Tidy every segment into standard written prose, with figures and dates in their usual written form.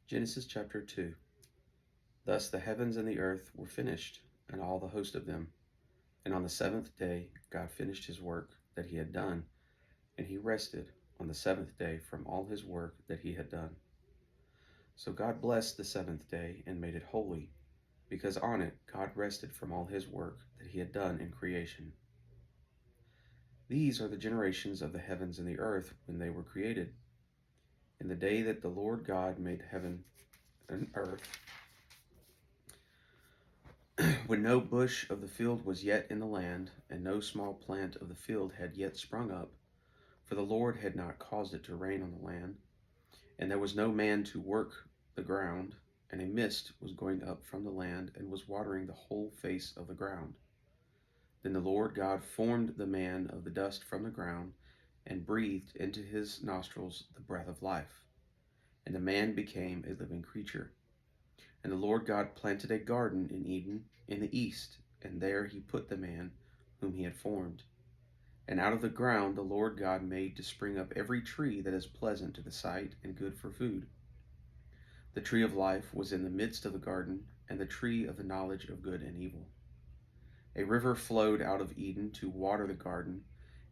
Genesis chapter 2. Thus the heavens and the earth were finished, and all the host of them. And on the seventh day God finished his work that he had done, and he rested on the seventh day from all his work that he had done. So God blessed the seventh day and made it holy, because on it God rested from all his work that he had done in creation. These are the generations of the heavens and the earth when they were created. In the day that the Lord God made heaven and earth, when no bush of the field was yet in the land, and no small plant of the field had yet sprung up, for the Lord had not caused it to rain on the land, and there was no man to work the ground, and a mist was going up from the land, and was watering the whole face of the ground. Then the Lord God formed the man of the dust from the ground, and breathed into his nostrils the breath of life, and the man became a living creature. And the Lord God planted a garden in Eden in the east, and there he put the man whom he had formed. And out of the ground the Lord God made to spring up every tree that is pleasant to the sight and good for food. The tree of life was in the midst of the garden, and the tree of the knowledge of good and evil. A river flowed out of Eden to water the garden,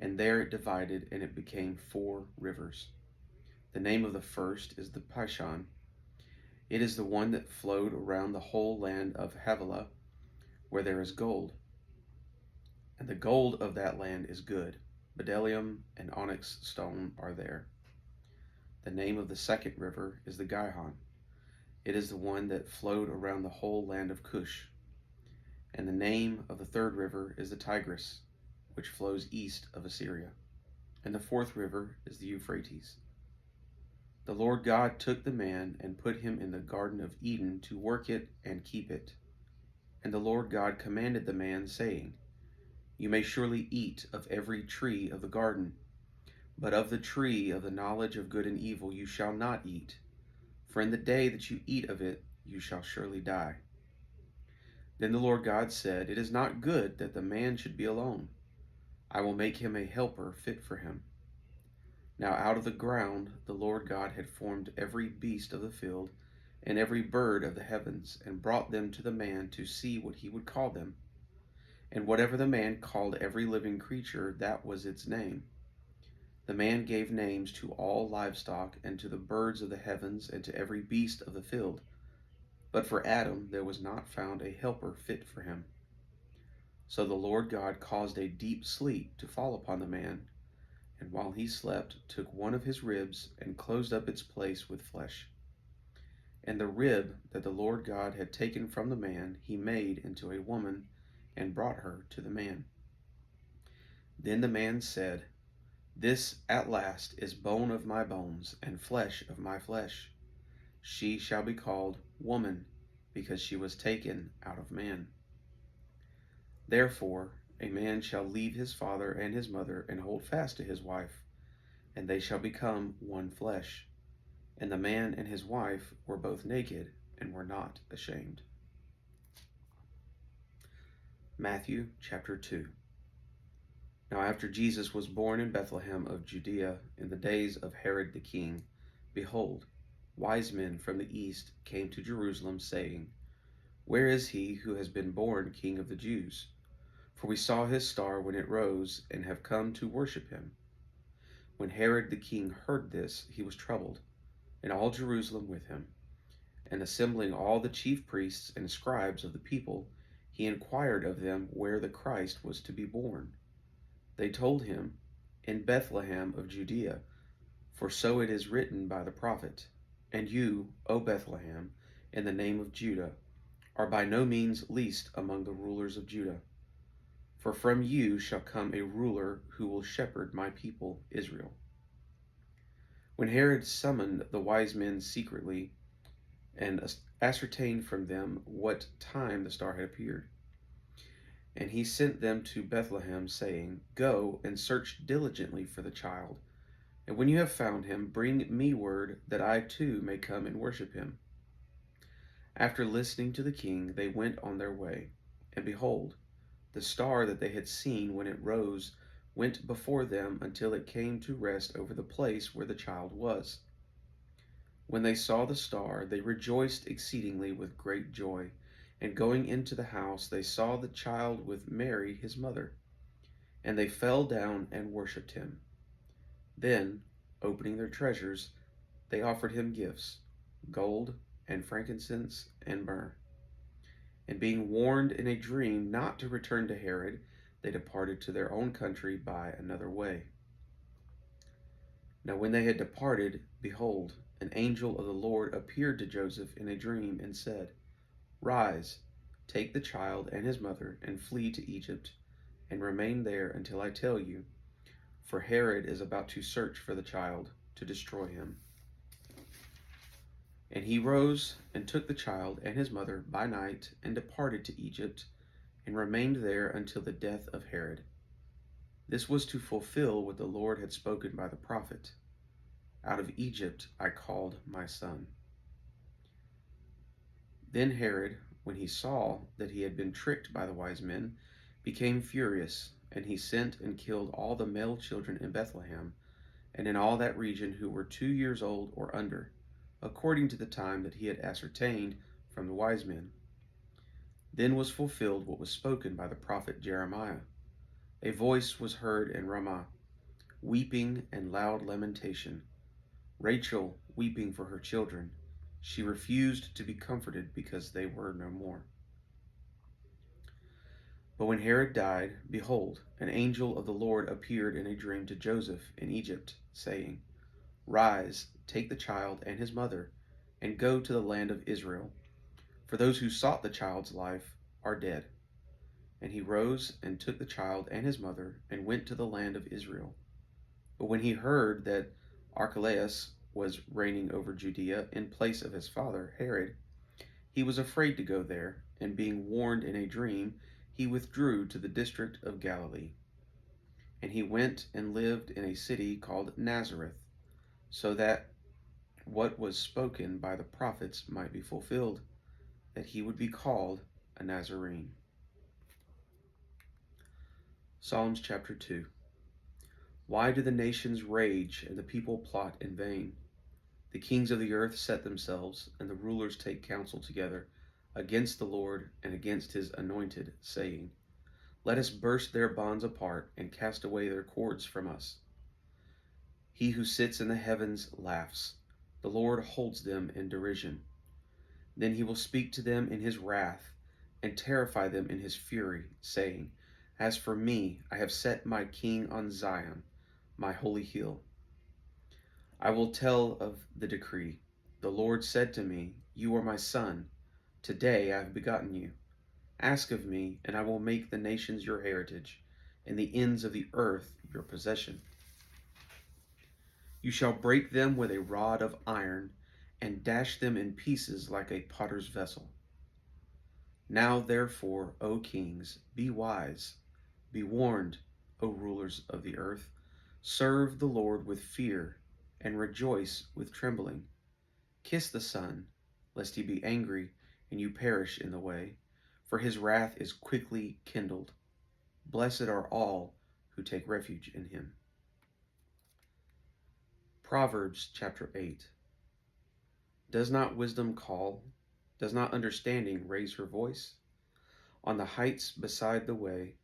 and there it divided, and it became 4 rivers. The name of the first is the Pishon. It is the one that flowed around the whole land of Havilah, where there is gold. And the gold of that land is good. Bdellium and onyx stone are there. The name of the second river is the Gihon. It is the one that flowed around the whole land of Cush. And the name of the third river is the Tigris, which flows east of Assyria. And the fourth river is the Euphrates. The Lord God took the man and put him in the Garden of Eden to work it and keep it. And the Lord God commanded the man, saying, You may surely eat of every tree of the garden, but of the tree of the knowledge of good and evil you shall not eat, for in the day that you eat of it you shall surely die. Then the Lord God said, It is not good that the man should be alone. I will make him a helper fit for him. Now out of the ground the Lord God had formed every beast of the field and every bird of the heavens, and brought them to the man to see what he would call them. And whatever the man called every living creature, that was its name. The man gave names to all livestock, and to the birds of the heavens, and to every beast of the field. But for Adam there was not found a helper fit for him. So the Lord God caused a deep sleep to fall upon the man, and while he slept, took one of his ribs, and closed up its place with flesh. And the rib that the Lord God had taken from the man he made into a woman, and brought her to the man. Then the man said, This at last is bone of my bones, and flesh of my flesh. She shall be called woman, because she was taken out of man. Therefore a man shall leave his father and his mother, and hold fast to his wife, and they shall become one flesh. And the man and his wife were both naked, and were not ashamed. Matthew chapter 2. Now after Jesus was born in Bethlehem of Judea in the days of Herod the king, behold, wise men from the east came to Jerusalem, saying, Where is he who has been born King of the Jews? For we saw his star when it rose, and have come to worship him. When Herod the king heard this, he was troubled, and all Jerusalem with him. And assembling all the chief priests and scribes of the people, he inquired of them where the Christ was to be born. They told him, In Bethlehem of Judea, for so it is written by the prophet, And you, O Bethlehem, in the name of Judah, are by no means least among the rulers of Judah. For from you shall come a ruler who will shepherd my people Israel. When Herod summoned the wise men secretly, and ascertained from them what time the star had appeared, and he sent them to Bethlehem, saying, Go and search diligently for the child, and when you have found him, bring me word, that I too may come and worship him. After listening to the king, they went on their way, and behold, the star that they had seen when it rose went before them until it came to rest over the place where the child was. When they saw the star, they rejoiced exceedingly with great joy. And going into the house, they saw the child with Mary his mother. And they fell down and worshipped him. Then, opening their treasures, they offered him gifts, gold and frankincense and myrrh. And being warned in a dream not to return to Herod, they departed to their own country by another way. Now when they had departed, behold, an angel of the Lord appeared to Joseph in a dream and said, Rise, take the child and his mother, and flee to Egypt, and remain there until I tell you, for Herod is about to search for the child to destroy him. And he rose and took the child and his mother by night and departed to Egypt, and remained there until the death of Herod. This was to fulfill what the Lord had spoken by the prophet. Out of Egypt I called my son. Then Herod, when he saw that he had been tricked by the wise men, became furious, and he sent and killed all the male children in Bethlehem and in all that region who were 2 years old or under, according to the time that he had ascertained from the wise men. Then was fulfilled what was spoken by the prophet Jeremiah. A voice was heard in Ramah, weeping and loud lamentation, Rachel weeping for her children. She refused to be comforted because they were no more. But when Herod died, behold, an angel of the Lord appeared in a dream to Joseph in Egypt, saying, Rise, take the child and his mother, and go to the land of Israel, for those who sought the child's life are dead. And he rose and took the child and his mother, and went to the land of Israel. But when he heard that Archelaus was reigning over Judea in place of his father Herod, he was afraid to go there, and being warned in a dream, he withdrew to the district of Galilee. And he went and lived in a city called Nazareth, so that what was spoken by the prophets might be fulfilled, that he would be called a Nazarene. Psalms chapter 2. Why do the nations rage and the people plot in vain? The kings of the earth set themselves, and the rulers take counsel together against the Lord and against his anointed, saying, Let us burst their bonds apart and cast away their cords from us. He who sits in the heavens laughs. The Lord holds them in derision. Then he will speak to them in his wrath and terrify them in his fury, saying, As for me, I have set my king on Zion, my holy hill. I will tell of the decree. The Lord said to me, You are my son. Today I have begotten you. Ask of me, and I will make the nations your heritage, and the ends of the earth your possession. You shall break them with a rod of iron, and dash them in pieces like a potter's vessel. Now therefore, O kings, be wise. Be warned, O rulers of the earth. Serve the Lord with fear, and rejoice with trembling. Kiss the Son, lest he be angry, and you perish in the way, for his wrath is quickly kindled. Blessed are all who take refuge in him. Proverbs chapter 8. Does not wisdom call? Does not understanding raise her voice? On the heights beside the way,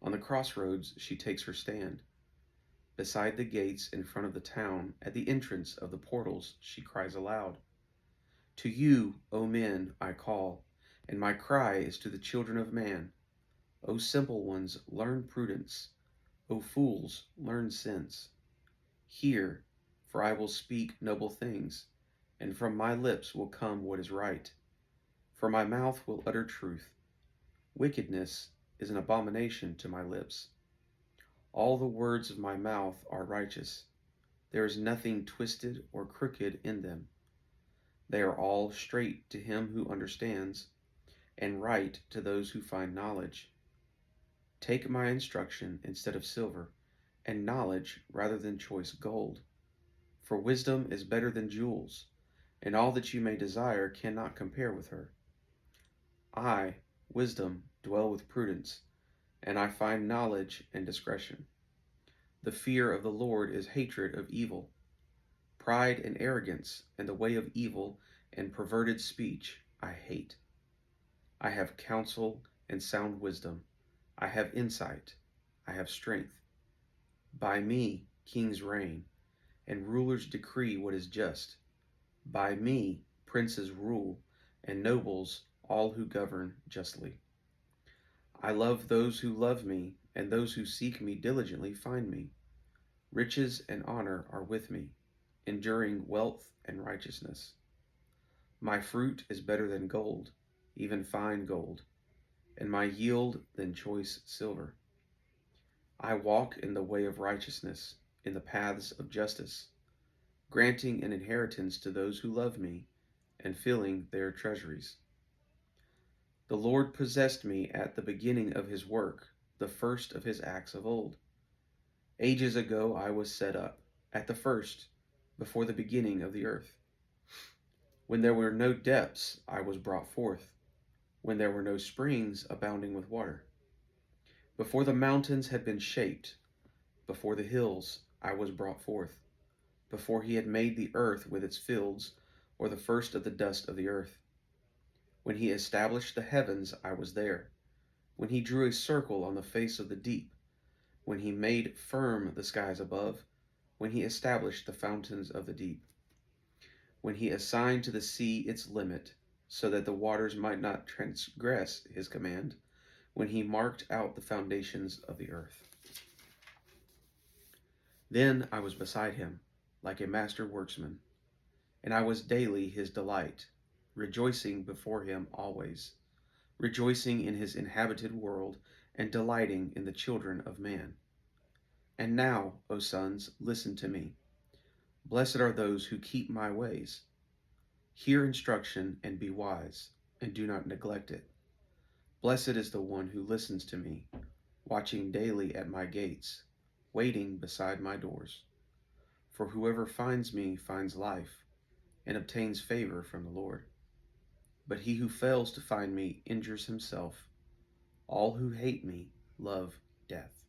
on the crossroads she takes her stand. Beside the gates in front of the town, at the entrance of the portals, she cries aloud. To you, O men, I call, and my cry is to the children of man. O simple ones, learn prudence. O fools, learn sense. Hear, for I will speak noble things, and from my lips will come what is right. For my mouth will utter truth. Wickedness is an abomination to my lips. All the words of my mouth are righteous. There is nothing twisted or crooked in them. They are all straight to him who understands, and right to those who find knowledge. Take my instruction instead of silver, and knowledge rather than choice gold. For wisdom is better than jewels, and all that you may desire cannot compare with her. I, wisdom, dwell with prudence, and I find knowledge and discretion. The fear of the Lord is hatred of evil. Pride and arrogance and the way of evil and perverted speech I hate. I have counsel and sound wisdom. I have insight. I have strength. By me kings reign, and rulers decree what is just. By me princes rule, and nobles all who govern justly. I love those who love me, and those who seek me diligently find me. Riches and honor are with me, enduring wealth and righteousness. My fruit is better than gold, even fine gold, and my yield than choice silver. I walk in the way of righteousness, in the paths of justice, granting an inheritance to those who love me, and filling their treasuries. The Lord possessed me at the beginning of his work, the first of his acts of old. Ages ago I was set up, at the first, before the beginning of the earth. When there were no depths, I was brought forth, when there were no springs abounding with water. Before the mountains had been shaped, before the hills, I was brought forth, before he had made the earth with its fields, or the first of the dust of the earth. When he established the heavens, I was there. When he drew a circle on the face of the deep, when he made firm the skies above, when he established the fountains of the deep, when he assigned to the sea its limit, so that the waters might not transgress his command, when he marked out the foundations of the earth. Then I was beside him, like a master workman, and I was daily his delight, rejoicing before him always, rejoicing in his inhabited world, and delighting in the children of man. And now, O sons, listen to me. Blessed are those who keep my ways. Hear instruction and be wise, and do not neglect it. Blessed is the one who listens to me, watching daily at my gates, waiting beside my doors. For whoever finds me finds life, and obtains favor from the Lord. But he who fails to find me injures himself. All who hate me love death.